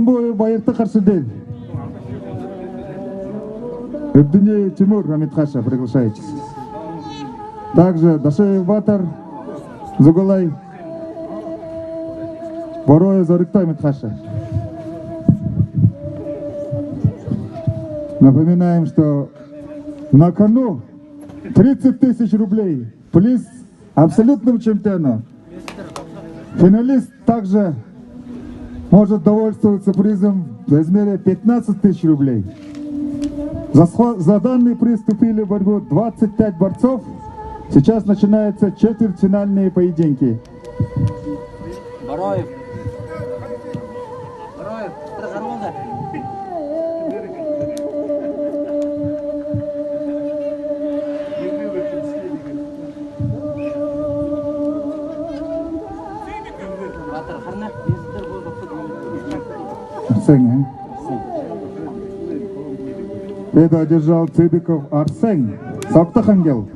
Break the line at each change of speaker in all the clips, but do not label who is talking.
Сооронбай Байырты Каршыден. Эрдунеев Тимур Амитхаша приглашается. Также Дашаев Батар, Зугулай, Бороев Зарыкто Амитхаша. Напоминаем, что на кону 30 тысяч рублей, плюс абсолютным чемпионом. Финалист также может довольствоваться призом в размере 15 тысяч рублей. За данный приз вступили в борьбу 25 борцов. Сейчас начинаются четвертьфинальные поединки.
Бороев.
Арсен, Победу одержал Цыбиков Арсен. Сактахангел.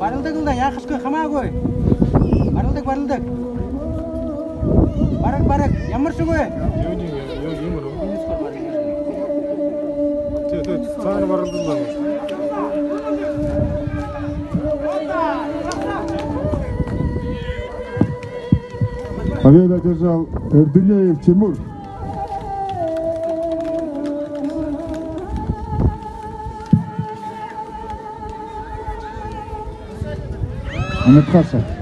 Барылдык ылда, яқышкы қама қой. Барылдык. Барак, ямыршы қой.
Саны барылдың ба?
Победу одержал Эрдунеев Тимур. Амитхаша.